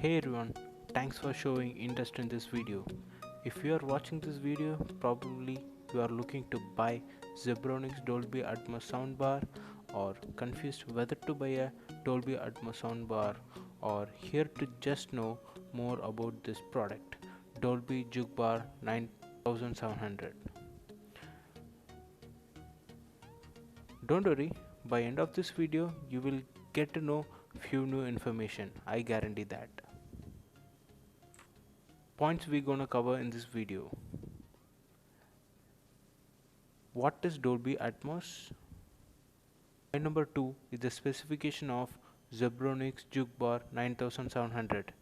Hey everyone, thanks for showing interest in this video. If you are watching this video, probably you are looking to buy Zebronics Dolby Atmos soundbar or confused whether to buy a Dolby Atmos soundbar or here to just know more about this product, Dolby Jugbar 9700. Don't worry, by end of this video you will get to know few new information, I guarantee that. Points we're gonna cover in this video. What is Dolby Atmos? Point number 2 is the specification of Zebronics Jugbar 9700.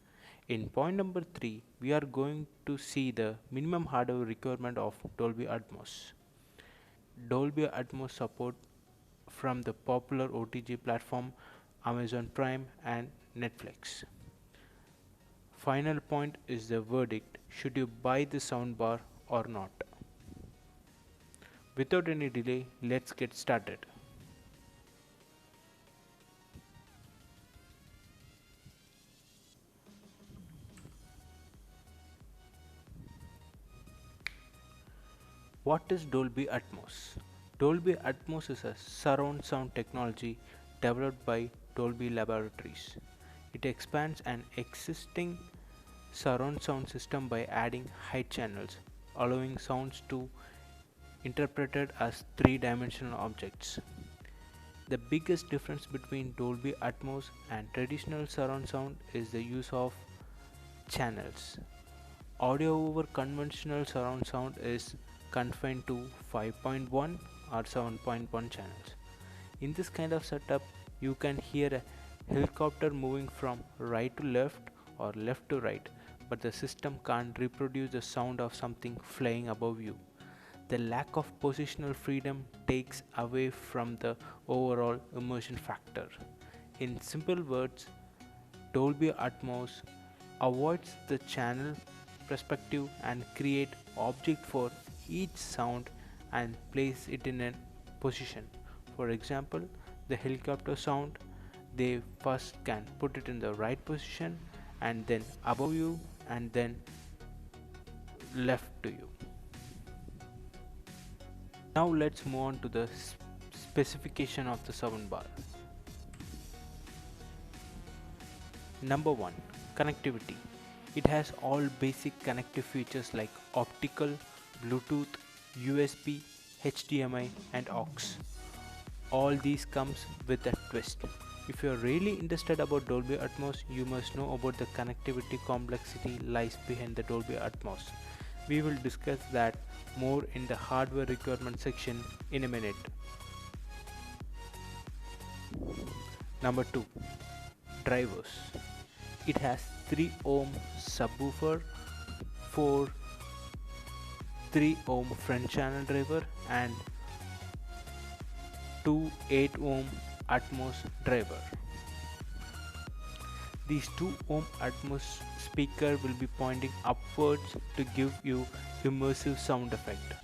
In point number 3, we are going to see the minimum hardware requirement of Dolby Atmos. Dolby Atmos support from the popular OTG platform Amazon Prime and Netflix. Final point is the verdict, should you buy the soundbar or not? Without any delay, let's get started. What is Dolby Atmos? Dolby Atmos is a surround sound technology developed by Dolby Laboratories. It expands an existing surround sound system by adding height channels, allowing sounds to interpreted as three-dimensional objects. The biggest difference between Dolby Atmos and traditional surround sound is the use of channels. Audio over conventional surround sound is confined to 5.1 or 7.1 channels. In this kind of setup, you can hear a helicopter moving from right to left or left to right, but the system can't reproduce the sound of something flying above you. The lack of positional freedom takes away from the overall immersion factor. In simple words, Dolby Atmos avoids the channel perspective and create object for each sound and place it in a position. For example, the helicopter sound, they first can put it in the right position and then above you and then left to you. Now let's move on to the specification of the soundbar. Number 1. Connectivity. It has all basic connective features like optical, Bluetooth, USB, HDMI and aux. All these comes with a twist. If you are really interested about Dolby Atmos, you must know about the connectivity complexity lies behind the Dolby Atmos. We will discuss that more in the hardware requirement section in a minute. Number 2. Drivers. It has 3 ohm subwoofer, 4 3 ohm front channel driver and 2 8 ohm Atmos driver. These 2 ohm Atmos speaker will be pointing upwards to give you immersive sound effect.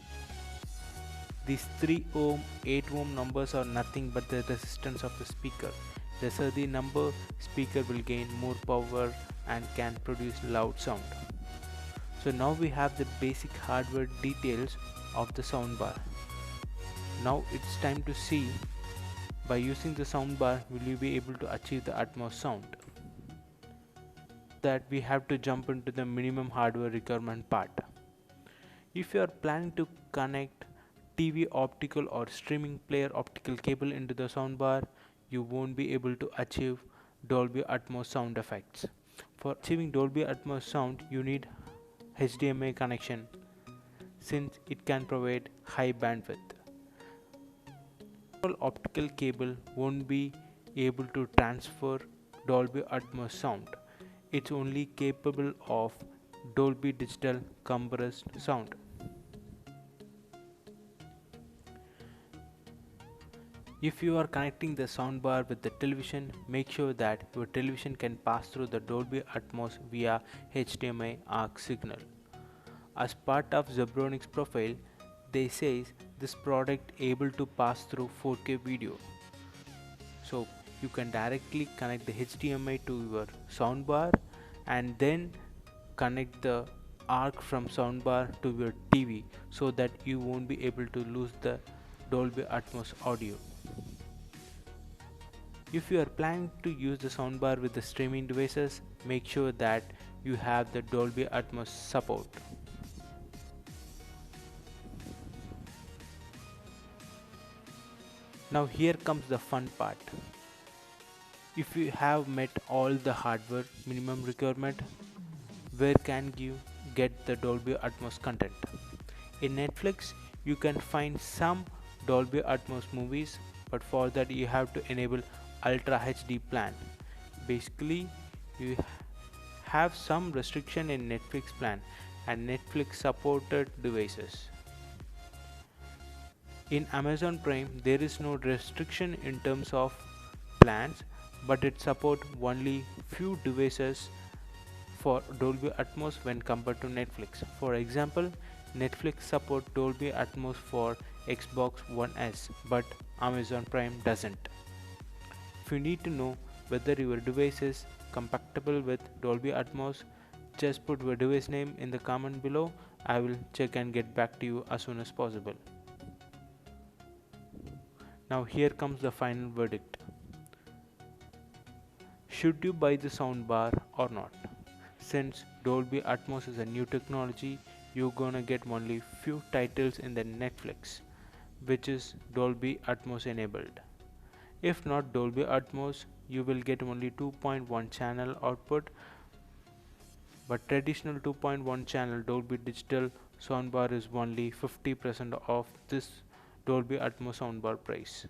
These 3 ohm 8 ohm numbers are nothing but the resistance of the speaker. Lesser the number, speaker will gain more power and can produce loud sound. So now we have the basic hardware details of the soundbar. Now it's time to see, by using the soundbar will you be able to achieve the Atmos sound. That we have to jump into the minimum hardware requirement part. If you are planning to connect TV optical or streaming player optical cable into the soundbar, you won't be able to achieve Dolby Atmos sound effects. For achieving Dolby Atmos sound, you need HDMI connection since it can provide high bandwidth. Optical cable won't be able to transfer Dolby Atmos sound. It's only capable of Dolby Digital compressed sound. If you are connecting the soundbar with the television, make sure that your television can pass through the Dolby Atmos via HDMI ARC signal. As part of Zebronics profile, they says this product able to pass through 4K video. So you can directly connect the HDMI to your soundbar and then connect the arc from soundbar to your TV so that you won't be able to lose the Dolby Atmos audio. If you are planning to use the soundbar with the streaming devices, make sure that you have the Dolby Atmos support. Now here comes the fun part. If you have met all the hardware minimum requirement, where can you get the Dolby Atmos content? In Netflix, you can find some Dolby Atmos movies, but for that you have to enable Ultra HD plan. Basically, you have some restriction in Netflix plan and Netflix supported devices. In Amazon Prime, there is no restriction in terms of plans, but it support only few devices for Dolby Atmos when compared to Netflix. For example, Netflix support Dolby Atmos for Xbox One S, but Amazon Prime doesn't. If you need to know whether your device is compatible with Dolby Atmos, just put your device name in the comment below. I will check and get back to you as soon as possible. Now here comes the final verdict. Should you buy the soundbar or not? Since Dolby Atmos is a new technology, you're gonna get only few titles in the Netflix, which is Dolby Atmos enabled. If not Dolby Atmos, you will get only 2.1 channel output, but traditional 2.1 channel Dolby Digital soundbar is only 50% of this Dolby Atmos soundbar price.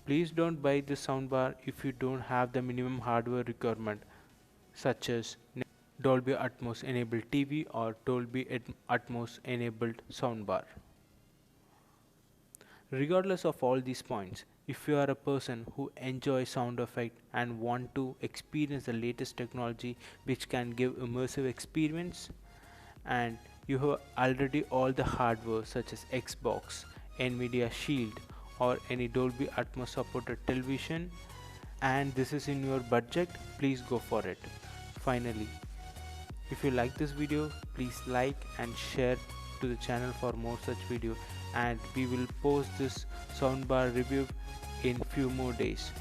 Please don't buy this soundbar if you don't have the minimum hardware requirement such as Dolby Atmos enabled TV or Dolby Atmos enabled soundbar. Regardless of all these points, if you are a person who enjoys sound effect and want to experience the latest technology which can give immersive experience, and you have already all the hardware such as Xbox, Nvidia Shield or any Dolby Atmos supported television, and this is in your budget, please go for it. Finally, if you like this video, please like and share to the channel for more such video, and we will post this soundbar review in few more days.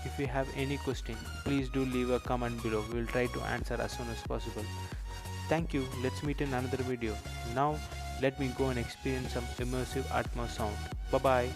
If you have any question, please do leave a comment below. We will try to answer as soon as possible. Thank you. Let's meet in another video. Now let me go and experience some immersive Atmos sound. Bye bye.